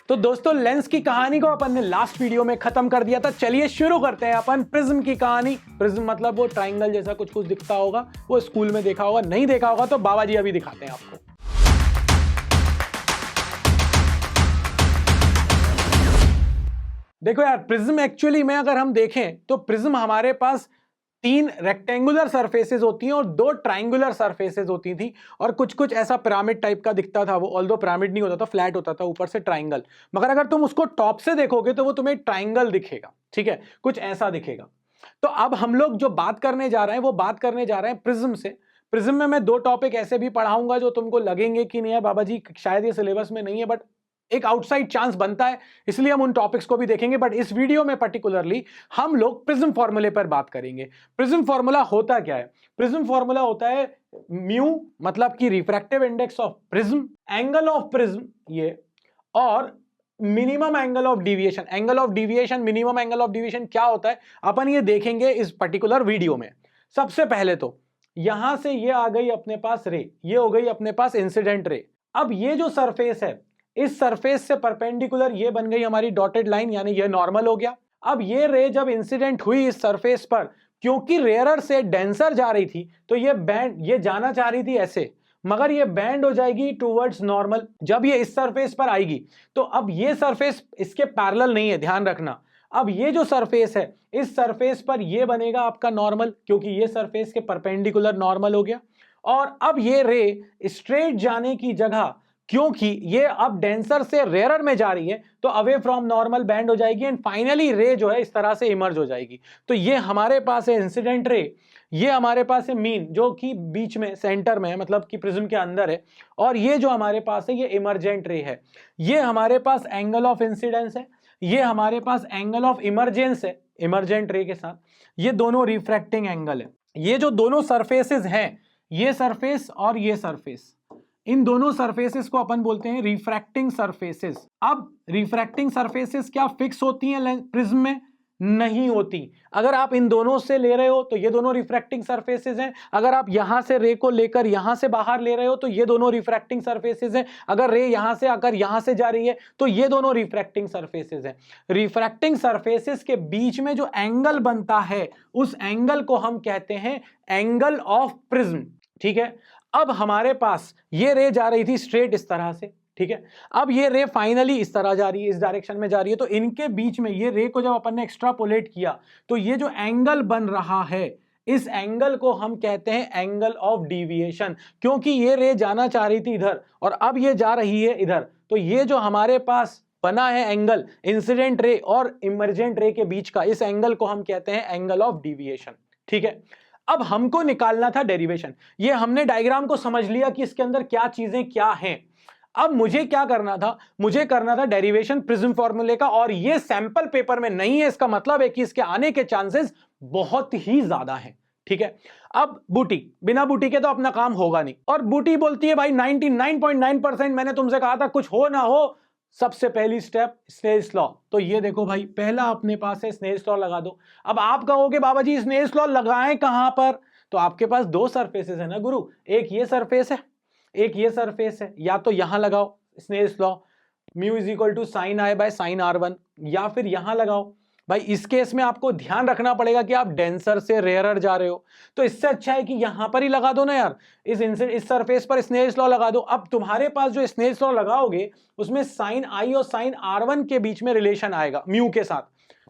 तो दोस्तों लेंस की कहानी को अपन ने लास्ट वीडियो में खत्म कर दिया था। चलिए शुरू करते हैं अपन प्रिज्म की कहानी। प्रिज्म मतलब वो ट्राइंगल जैसा कुछ कुछ दिखता होगा, वो स्कूल में देखा होगा, नहीं देखा होगा तो बाबा जी अभी दिखाते हैं आपको। देखो यार, प्रिज्म एक्चुअली में अगर हम देखें तो प्रिज्म हमारे पास 3 रेक्टेंगुलर सरफेसेस होती हैं और 2 ट्राइंगुलर सरफेसेस होती थी, और कुछ कुछ ऐसा पिरामिड टाइप का दिखता था वो। ऑल्दो पिरामिड नहीं होता था, फ्लैट होता था, ऊपर से ट्राइंगल। मगर अगर तुम उसको टॉप से देखोगे तो वो तुम्हें ट्राइंगल दिखेगा, ठीक है, कुछ ऐसा दिखेगा। तो अब हम लोग जो बात करने जा रहे हैं वो बात करने जा रहे हैं प्रिज्म से। प्रिज्म में मैं 2 टॉपिक ऐसे भी पढ़ाऊंगा जो तुमको लगेंगे कि नहीं है बाबा जी शायद ये सिलेबस में नहीं है, बट एक आउटसाइड चांस बनता है, इसलिए हम उन टॉपिक्स को भी देखेंगे। बट इस वीडियो में पर्टिकुलरली हम लोग प्रिज्म फॉर्मूले पर बात करेंगे। प्रिज्म फॉर्मूला होता क्या है? प्रिज्म फॉर्मूला होता है म्यू, मतलब कि refractive index of prism, angle of prism ये, और minimum angle of deviation. Angle of deviation, minimum angle of deviation क्या होता है अपन ये देखेंगे इस पर्टिकुलर वीडियो में। सबसे पहले तो यहां से ये आ गई अपने पास रे, ये हो गई अपने पास इंसिडेंट रे। अब ये जो सरफेस है, इस सरफेस से परपेंडिकुलर ये बन गई हमारी डॉटेड लाइन, यानी ये नॉर्मल हो गया। अब ये रे जब इंसिडेंट हुई इस सरफेस पर, क्योंकि रेयरर से डेंसर जा रही थी तो ये बैंड, ये जाना चाह रही थी ऐसे, मगर ये बैंड हो जाएगी टुवर्ड्स नॉर्मल जब ये इस सरफेस पर आएगी। तो अब ये सरफेस इसके पैरेलल नहीं है, ध्यान रखना। अब ये जो सरफेस है, इस सरफेस पर ये बनेगा आपका नॉर्मल, क्योंकि ये सरफेस के परपेंडिकुलर नॉर्मल हो गया। और अब ये रे स्ट्रेट जाने की जगह, क्योंकि ये अब डेंसर से रेयरर में जा रही है, तो अवे फ्रॉम नॉर्मल बैंड हो जाएगी एंड फाइनली रे जो है इस तरह से इमर्ज हो जाएगी। तो ये हमारे पास है इंसिडेंट रे, ये हमारे पास है मीन जो कि बीच में सेंटर में है, मतलब कि प्रिज्म के अंदर है, और ये जो हमारे पास है ये इमर्जेंट रे है। ये हमारे पास एंगल ऑफ इंसिडेंस है, ये हमारे पास एंगल ऑफ इमरजेंस है इमरजेंट रे के साथ, ये दोनों रिफ्रैक्टिंग एंगल है। ये जो दोनों सरफेसेस हैं, ये सरफेस और ये सरफेस, इन दोनों सरफेसेस को अपन बोलते हैं रिफ्रैक्टिंग सरफेसेस। अब रिफ्रैक्टिंग सरफेसेस क्या फिक्स होती हैं प्रिज्म में? नहीं होती। अगर आप इन दोनों से ले रहे हो तो ये दोनों रिफ्रैक्टिंग सरफेसेस हैं, अगर आप यहां से रे को लेकर यहां से बाहर ले रहे हो तो ये दोनों रिफ्रैक्टिंग सरफेसेस हैं, अगर रे यहां से आकर यहां से जा रही है तो ये दोनों रिफ्रैक्टिंग सरफेसेस हैं। रिफ्रैक्टिंग सरफेसेस के बीच में जो एंगल बनता है उस एंगल को हम कहते हैं एंगल ऑफ प्रिज्म, ठीक है। अब हमारे पास ये रे जा रही थी स्ट्रेट इस तरह से, ठीक है। अब ये रे फाइनली इस तरह जा रही है, इस डायरेक्शन में जा रही है, तो इनके बीच में ये रे को जब अपन ने एक्स्ट्रापोलेट किया तो ये जो एंगल बन रहा है, इस एंगल को हम कहते हैं एंगल ऑफ डिविएशन, क्योंकि ये रे जाना चाह रही थी इधर और अब ये जा रही है इधर। तो ये जो हमारे पास बना है एंगल इंसिडेंट रे और इमर्जेंट रे के बीच का, इस एंगल को हम कहते हैं एंगल ऑफ डिविएशन, ठीक है। अब हमको निकालना था डेरिवेशन। ये हमने डायग्राम को समझ लिया कि इसके अंदर क्या चीजें क्या हैं। अब मुझे क्या करना था? मुझे करना था डेरिवेशन प्रिज्म फॉर्मूले का, और ये सैंपल पेपर में नहीं है, इसका मतलब है कि इसके आने के चांसेस बहुत ही ज्यादा हैं, ठीक है। अब बूटी, बिना बूटी के तो अपना काम होगा नहीं, और बूटी बोलती है भाई 99.9%, मैंने तुमसे कहा था कुछ हो ना हो सबसे पहली स्टेप स्नेल्स लॉ। तो ये देखो भाई, पहला अपने पास है स्नेल्स लॉ, लगा दो। अब आप कहोगे बाबा जी स्नेल्स लॉ लगाएं कहां पर? तो आपके पास 2 सरफेसेस है ना गुरु, एक ये सरफेस है, एक ये सरफेस है। या तो यहां लगाओ Snell's law, mu is equal to sine I by sine R1, या फिर यहां लगाओ। भाई इस केस में आपको ध्यान रखना पड़ेगा कि आप डेंसर से रेयरर जा रहे हो, तो इससे अच्छा है कि यहां पर ही लगा दो ना यार, इस सरफेस पर स्नेल्स लॉ लगा दो। अब तुम्हारे पास जो स्नेल्स लॉ लगाओगे उसमें साइन आई और साइन R1 के बीच में रिलेशन आएगा म्यू के साथ।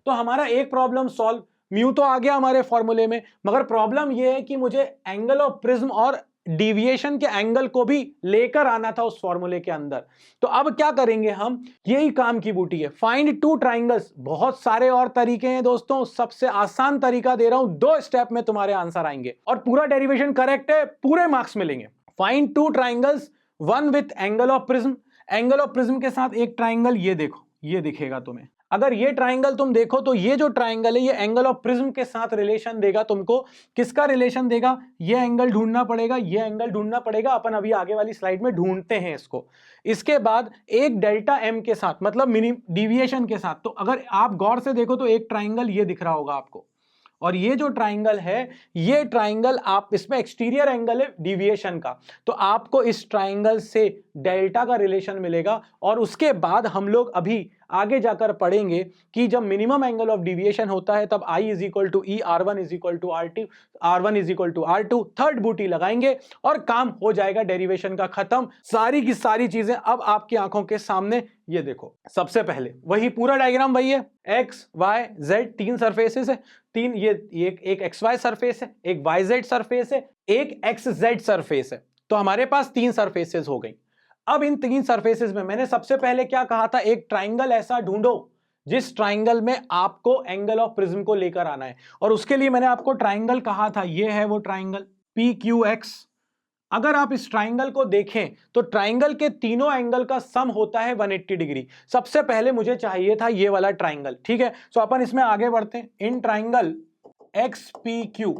तो हमारा एक प्रॉब्लम सॉल्व, म्यू तो आ गया हमारे फॉर्मूले में, मगर प्रॉब्लम यह है कि मुझे एंगल ऑफ प्रिज्म और डिविएशन के एंगल को भी लेकर आना था उस फॉर्मूले के अंदर। तो अब क्या करेंगे हम? यही काम की बूटी है, फाइंड 2 ट्राइंगल्स। बहुत सारे और तरीके हैं दोस्तों, सबसे आसान तरीका दे रहा हूं, 2 स्टेप में तुम्हारे आंसर आएंगे और पूरा डेरिवेशन करेक्ट है, पूरे मार्क्स मिलेंगे। Find 2 triangles, one with angle of prism. Angle of prism के साथ एक ट्राइंगल, ये देखो, ये दिखेगा तुम्हें। अगर ये ट्राइंगल तुम देखो तो ये जो ट्राइंगल है ये एंगल ऑफ प्रिज्म के साथ रिलेशन देगा तुमको। किसका रिलेशन देगा? ये एंगल ढूंढना पड़ेगा, ये एंगल ढूंढना पड़ेगा, अपन अभी आगे वाली स्लाइड में ढूंढते हैं इसको। इसके बाद एक डेल्टा एम के साथ, मतलब मिनिमम डिविएशन के साथ। तो अगर आप गौर से देखो तो एक ट्राइंगल ये दिख रहा होगा आपको, और ये जो ट्राइंगल है, ये ट्राइंगल आप इसमें एक्सटीरियर एंगल है डिविएशन का, तो आपको इस ट्राइंगल से डेल्टा का रिलेशन मिलेगा। और उसके बाद हम लोग अभी आगे जाकर पढ़ेंगे कि जब मिनिमम एंगल ऑफ डिविएशन होता है तब I is equal to E, R1 is equal to R1 is equal to R2, third बूटी लगाएंगे और काम हो जाएगा डेरिवेशन का खत्म। सारी की सारी चीजें अब आपकी आंखों के सामने। ये देखो, सबसे पहले वही पूरा डायग्राम वही है, एक्स वाई जेड तीन सरफेसेस है, तीन ये एक एक्स वाई सरफेस है, एक वाई जेड सरफेस है, एक एक्स जेड सरफेस है। तो हमारे पास तीन सरफेसेस हो गई। अब इन तीन सरफेसेस में मैंने सबसे पहले क्या कहा था, एक ट्राइंगल ऐसा ढूंढो जिस ट्राइंगल में आपको एंगल ऑफ प्रिज्म को लेकर आना है। और उसके लिए मैंने आपको ट्राइंगल कहा था, ये है वो ट्राइंगल PQX। अगर आप इस ट्राइंगल को देखें तो ट्राइंगल के तीनों एंगल का सम होता है 180 डिग्री। सबसे पहले मुझे चाहिए था ये वाला ट्राइंगल, ठीक है। सो अपन इसमें आगे बढ़ते हैं। इन ट्राइंगल XPQ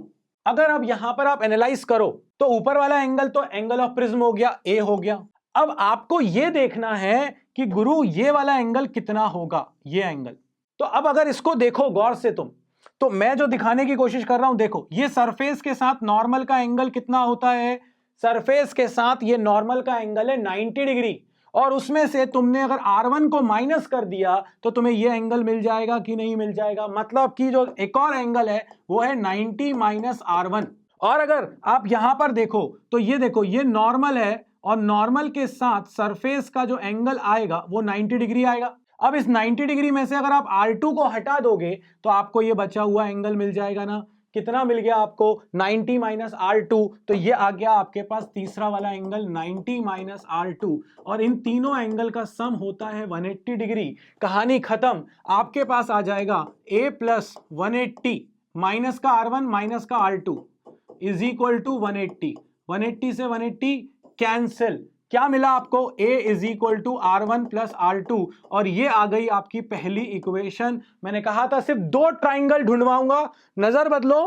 अगर अब यहां पर आप एनालाइज करो तो ऊपर वाला एंगल तो एंगल ऑफ प्रिज्म हो गया, A हो गया। अब आपको यह देखना है कि गुरु ये वाला एंगल कितना होगा, ये एंगल। तो अब अगर इसको देखो गौर से तुम, तो मैं जो दिखाने की कोशिश कर रहा हूं, देखो ये सरफेस के साथ नॉर्मल का एंगल कितना होता है, सरफेस के साथ ये नॉर्मल का एंगल है 90 डिग्री। और उसमें से तुमने अगर R1 को माइनस कर दिया तो तुम्हें ये एंगल मिल जाएगा कि नहीं मिल जाएगा, मतलब कि जो एक और एंगल है वो है 90 माइनस R1। और अगर आप यहां पर देखो तो ये देखो, ये नॉर्मल है और नॉर्मल के साथ सरफेस का जो एंगल आएगा वो 90 डिग्री आएगा। अब इस 90 डिग्री में से अगर आप R2 को हटा दोगे तो आपको ये बचा हुआ एंगल मिल जाएगा ना। कितना मिल गया आपको, 90 माइनस R2, तो ये आ गया आपके पास तीसरा वाला एंगल 90 माइनस R2। और इन तीनों एंगल का सम होता है 180 डिग्री। कहानी खत्म, आपके पास आ जाएगा A प्लस 180 माइनस का R1 माइनस का R2 इज इक्वल टू 180। 180 से 180 कैंसिल, क्या मिला आपको, A is equal to R1 plus R2। और ये आ गई आपकी पहली इक्वेशन। मैंने कहा था सिर्फ दो ट्राइंगल ढूंढवाऊंगा, नजर बदलो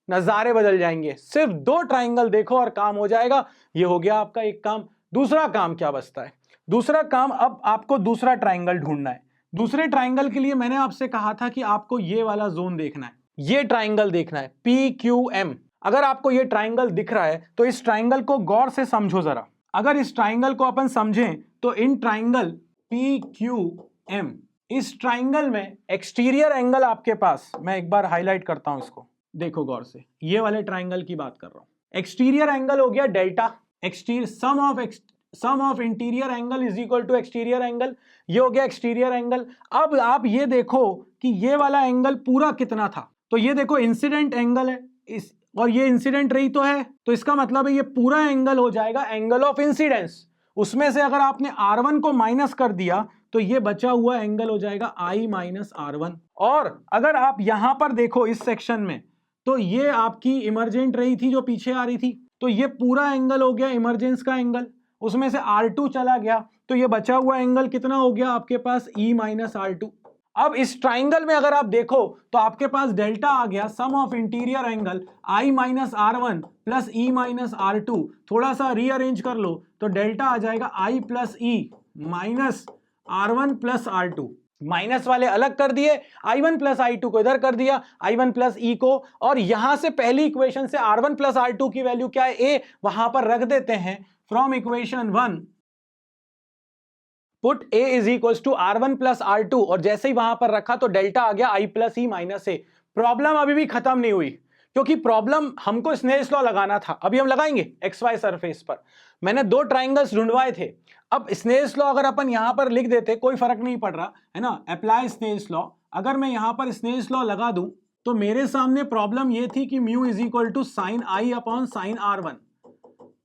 नजारे बदल जाएंगे। सिर्फ दो ट्राइंगल देखो और काम हो जाएगा। ये हो गया आपका एक काम। दूसरा काम क्या बचता है, दूसरा काम अब आपको दूसरा ट्राइंगल ढूंढना है। दूसरे ट्राइंगल के लिए मैंने आपसे कहा था कि आपको ये वाला जोन देखना है, ये ट्राइंगल देखना है PQM। अगर आपको ये ट्राइंगल दिख रहा है तो इस ट्राइंगल को गौर से समझो जरा। अगर इस ट्राइंगल को अपन समझें तो इन ट्राइंगल PQM, इस ट्राइंगल में एक्सटीरियर एंगल आपके पास, मैं एक बार हाईलाइट करता हूं इसको, देखो गौर से, ये वाले ट्राइंगल की बात कर रहा हूं। एक्सटीरियर एंगल हो गया delta, sum of interior angle is equal to exterior angle, ये हो गया एक्सटीरियर एंगल। अब आप ये देखो कि ये वाला एंगल पूरा कितना था, तो ये देखो इंसिडेंट एंगल है इस, और ये इंसिडेंट रही तो है, तो इसका मतलब है ये पूरा एंगल हो जाएगा एंगल ऑफ इंसिडेंस। उसमें से अगर आपने R1 को माइनस कर दिया तो ये बचा हुआ एंगल हो जाएगा I माइनस R1। और अगर आप यहां पर देखो इस सेक्शन में, तो ये आपकी इमरजेंट रही थी जो पीछे आ रही थी, तो ये पूरा एंगल हो गया इमरजेंस का एंगल। उसमें से R2 चला गया तो ये बचा हुआ एंगल कितना हो गया आपके पास, E माइनस R2। अब इस ट्राइंगल में अगर आप देखो तो आपके पास डेल्टा आ गया, sum of interior angle I minus R1 plus E minus R2। थोड़ा सा रीअरेंज कर लो तो डेल्टा आ जाएगा I plus E minus R1 plus R2। Minus वाले अलग कर दिए, I1 प्लस I2 को इधर कर दिया, I1 प्लस E को, और यहां से पहली इक्वेशन से R1 प्लस R2 की वैल्यू क्या है, A, वहां पर रख देते हैं। From equation 1 put A is equals to R1 plus R2, और जैसे ही वहां पर रखा तो डेल्टा आ गया I plus E minus A। Problem अभी भी खत्म नहीं हुई, क्योंकि प्रॉब्लम हमको स्नेल्स लॉ लगाना था, अभी हम लगाएंगे XY सरफेस पर। मैंने दो ट्राइंगल्स ढूंढवाए थे। अब स्नेल्स लॉ अगर अपन यहां पर लिख देते, कोई फर्क नहीं पड़ रहा है ना, अप्लाई स्नेल्स लॉ। अगर मैं यहां पर स्नेल्स लॉ लगा दूं तो मेरे सामने प्रॉब्लम ये थी कि mu is equal to sine I upon sine R1।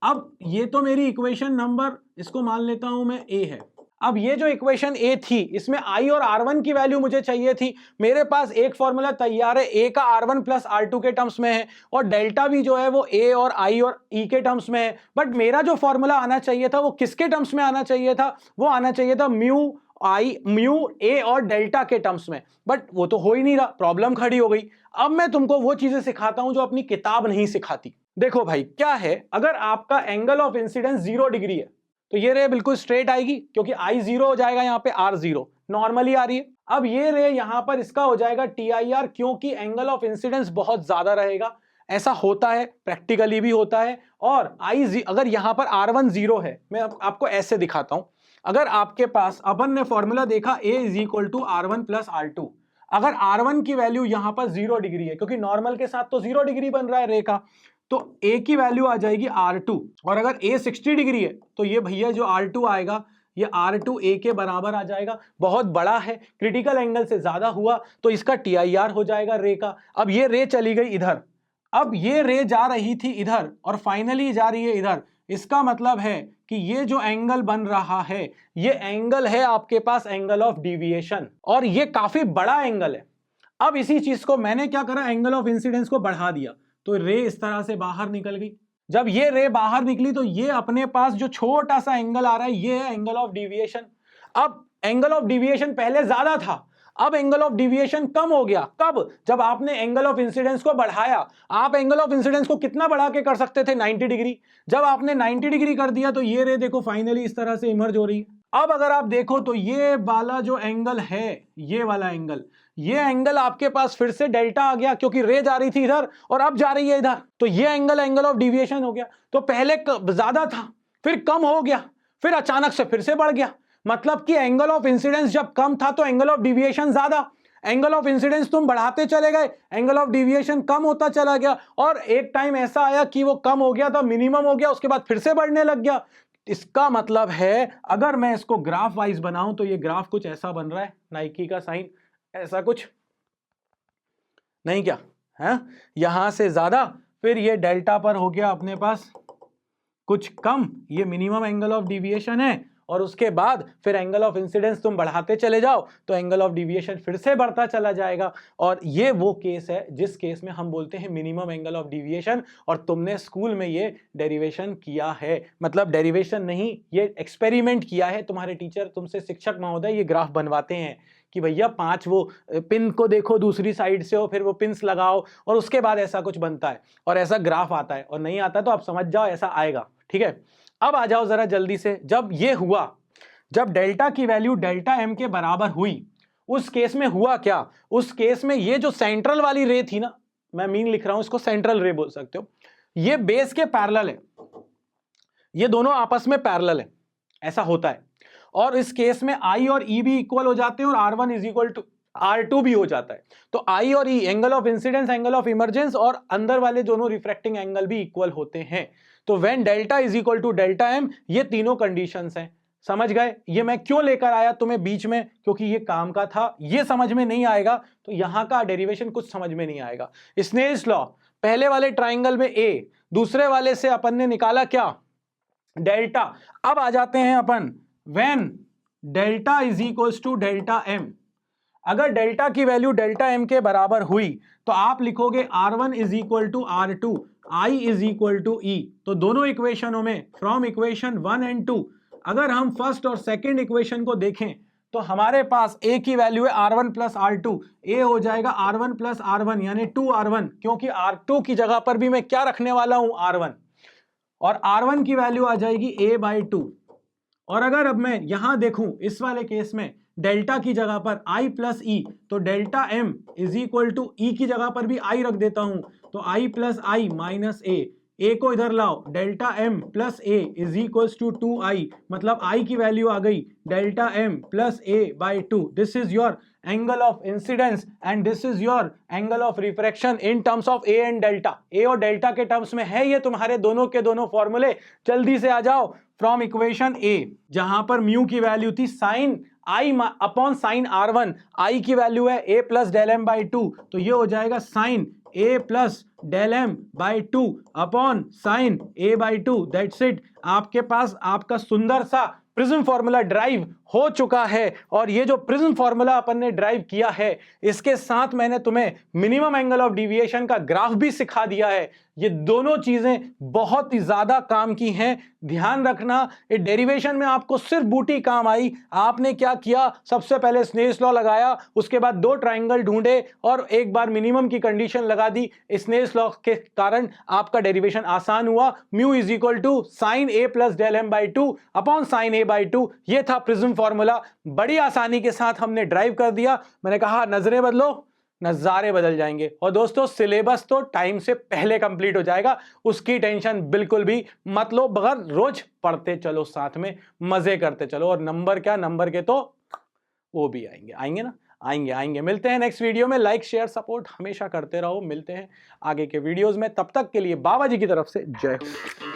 अब ये तो मेरी इक्वेशन नंबर, इसको मान लेता हूं मैं A है। अब ये जो इक्वेशन A थी, इसमें I और R1 की वैल्यू मुझे चाहिए थी। मेरे पास एक फॉर्मूला तैयार है, A का R1 प्लस R2 के टर्म्स में है, और डेल्टा भी जो है वो A और I और E के टर्म्स में है। बट मेरा जो फॉर्मूला आना चाहिए था वो किसके टर्म्स में आना चाहिए था, वो आना चाहिए था म्यू A और डेल्टा के टर्म्स में। बट वो तो हो ही नहीं रहा, प्रॉब्लम खड़ी हो गई। अब मैं तुमको वो चीजें सिखाता हूं जो अपनी किताब नहीं सिखाती। देखो भाई क्या है, अगर आपका एंगल ऑफ इंसिडेंस 0 डिग्री है तो ये रे बिल्कुल स्ट्रेट आएगी क्योंकि आई जीरो हो जाएगा, यहाँ पे आर जीरो नॉर्मली आ रही है। अब ये रे यहां पर इसका हो जाएगा TIR, क्योंकि एंगल ऑफ इंसिडेंस बहुत ज्यादा रहेगा। ऐसा होता है, प्रैक्टिकली भी होता है। और अगर यहां पर R1 जीरो है, मैं आपको ऐसे दिखाता हूं। अगर आपके पास, अपन ने फॉर्मूला देखा A is equal to R1 plus R2, अगर R1 की वैल्यू यहां पर 0 डिग्री है, क्योंकि नॉर्मल के साथ तो 0 डिग्री बन रहा है रे का, तो A की वैल्यू आ जाएगी R2। और अगर A 60 डिग्री है तो ये भैया जो R2 आएगा ये R2 A के बराबर आ जाएगा। बहुत बड़ा है, क्रिटिकल एंगल से ज्यादा हुआ तो इसका TIR हो जाएगा रे का। अब ये रे चली गई इधर, अब ये रे जा रही थी इधर और फाइनली जा रही है इधर। इसका मतलब है कि ये जो एंगल बन रहा है, ये एंगल है आपके पास एंगल ऑफ डिविएशन, और ये काफी बड़ा एंगल है। अब इसी चीज को मैंने क्या करा, एंगल ऑफ इंसिडेंस को बढ़ा दिया, तो रे इस तरह से बाहर निकल गई। जब ये रे बाहर निकली तो ये अपने पास जो छोटा सा एंगल आ रहा है, ये है एंगल ऑफ डिविएशन। अब एंगल ऑफ डिविएशन पहले ज्यादा था, अब एंगल ऑफ डिविएशन कम हो गया। कब? जब आपने एंगल ऑफ इंसिडेंस को बढ़ाया। आप एंगल ऑफ इंसिडेंस को कितना बढ़ा के कर सकते थे? 90 डिग्री। जब आपने 90 डिग्री कर दिया तो ये रे देखो फाइनली इस तरह से इमर्ज हो रही है। अब अगर आप देखो तो ये वाला जो एंगल है, ये वाला एंगल, ये एंगल आपके पास फिर से डेल्टा आ गया, क्योंकि रे जा रही थी इधर और अब जा रही है इधर, तो ये एंगल ऑफ डिविएशन हो गया। तो पहले ज्यादा था, फिर कम हो गया, फिर अचानक से फिर से बढ़ गया। मतलब कि एंगल ऑफ इंसिडेंस जब कम था तो एंगल ऑफ डिविएशन ज्यादा, एंगल ऑफ इंसिडेंस तुम बढ़ाते चले गए, एंगल ऑफ डिविएशन कम होता चला गया, और एक टाइम ऐसा आया कि वो कम हो गया था, मिनिमम हो गया, उसके बाद फिर से बढ़ने लग गया। इसका मतलब है अगर मैं इसको ग्राफ वाइज बनाऊं तो ये ग्राफ कुछ ऐसा बन रहा है, नाइकी का साइन ऐसा कुछ, नहीं क्या है? यहां से ज्यादा, फिर ये डेल्टा पर हो गया अपने पास कुछ कम, ये मिनिमम एंगल ऑफ डिविएशन है, और उसके बाद फिर एंगल ऑफ इंसिडेंस तुम बढ़ाते चले जाओ तो एंगल ऑफ डिविएशन फिर से बढ़ता चला जाएगा। और ये वो केस है जिस केस में हम बोलते हैं मिनिमम एंगल ऑफ डिविएशन। और तुमने स्कूल में ये डेरिवेशन किया है, मतलब डेरिवेशन नहीं, ये एक्सपेरिमेंट किया है। तुम्हारे टीचर तुमसे, शिक्षक महोदय, ये ग्राफ बनवाते हैं कि भैया 5 वो पिन को देखो दूसरी साइड से हो, फिर वो पिन्स लगाओ, और उसके बाद ऐसा कुछ बनता है और ऐसा ग्राफ आता है। और नहीं आता तो आप समझ जाओ ऐसा आएगा, ठीक है। अब आ जाओ जरा जल्दी से, जब ये हुआ, जब डेल्टा की वैल्यू डेल्टा एम के बराबर हुई, उस केस में हुआ क्या? उस केस में ये जो सेंट्रल वाली रे थी ना, मैं मीन लिख रहा हूं इसको, सेंट्रल रे बोल सकते हो, ये बेस के पैरेलल है, ये दोनों आपस में पैरेलल है, ऐसा होता है। और इस केस में आई और ई भी इक्वल हो जाते हैं और R1 is equal to R2 भी हो जाता है। तो आई और E, angle of incidence, angle of emergence, और अंदर वाले दोनों रिफ्रैक्टिंग एंगल भी इक्वल होते हैं। तो when delta is equal to delta M, ये तीनों कंडीशंस हैं। समझ गए? ये मैं क्यों लेकर आया तुम्हें बीच में, क्योंकि ये काम का था। ये समझ में नहीं आएगा तो यहां का डेरिवेशन कुछ समझ में नहीं आएगा। स्नेल्स लॉ, पहले वाले ट्राइंगल में ए, दूसरे वाले से अपन ने निकाला क्या? डेल्टा। अब आ जाते हैं अपन, when delta is equals to delta M, अगर डेल्टा की वैल्यू डेल्टा एम के बराबर हुई तो आप लिखोगे R1 is equal to R2, I is equal to E। तो दोनों इक्वेशनों में, फ्रॉम इक्वेशन 1 एंड 2, अगर हम फर्स्ट और सेकंड इक्वेशन को देखें तो हमारे पास A की वैल्यू है R1 प्लस R2, A हो जाएगा R1 प्लस R1 यानी 2R1, क्योंकि R2 की जगह पर भी मैं क्या रखने वाला हूं? R1, और R1 की वैल्यू आ जाएगी A/2। और अगर अब मैं यहां देखूं इस वाले केस में डेल्टा की जगह पर I प्लस ई, तो delta M is equal to E की जगह पर भी I रख देता हूं, तो I plus I minus A को इधर लाओ, delta M plus A is equal to 2I, मतलब I की वैल्यू आ गई delta M plus A/2। This is your angle of incidence and this is your angle of refraction in terms of A and delta. A और delta के terms में है ये तुम्हारे दोनों के दोनों फॉर्मूले। जल्दी से आ जाओ, फ्रॉम इक्वेशन ए, जहां पर म्यू की वैल्यू थी sine I upon sine R1, I की वैल्यू है A plus del M by 2, तो ये हो जाएगा sine A plus del M by 2 upon sine A/2। That's it, आपके पास आपका सुंदर सा प्रिज्म फॉर्मूला ड्राइव हो चुका है। और ये जो प्रिज्म फॉर्मूला अपन ने ड्राइव किया है, इसके साथ मैंने तुम्हें मिनिमम एंगल ऑफ डिविएशन का ग्राफ भी सिखा दिया है। ये दोनों चीजें बहुत ही ज्यादा काम की हैं, ध्यान रखना। ये डेरिवेशन में आपको सिर्फ बूटी काम आई। आपने क्या किया, सबसे पहले स्नेल्स लॉ लगाया, उसके बाद दो ट्राइंगल ढूंढे और एक बार मिनिमम की कंडीशन लगा दी। स्नेल्स लॉ के कारण आपका डेरिवेशन आसान हुआ। Mu is equal to sine A plus del M by two upon sine A by two. ये था प्रिज्म फॉर्मूला, बड़ी आसानी के साथ हमने ड्राइव कर दिया। मैंने कहा नजरें बदलो, नज़ारे बदल जाएंगे। और दोस्तों सिलेबस तो टाइम से पहले कंप्लीट हो जाएगा, उसकी टेंशन बिल्कुल भी मत लो, मगर रोज पढ़ते चलो, साथ में मजे करते चलो। और नंबर क्या, नंबर के तो वो भी आएंगे, आएंगे ना, आएंगे आएंगे। मिलते हैं नेक्स्ट वीडियो में। लाइक शेयर सपोर्ट हमेशा करते रहो। मिलते हैं आगे के वीडियोस में, तब तक के लिए बाबा जी की तरफ से जय हो।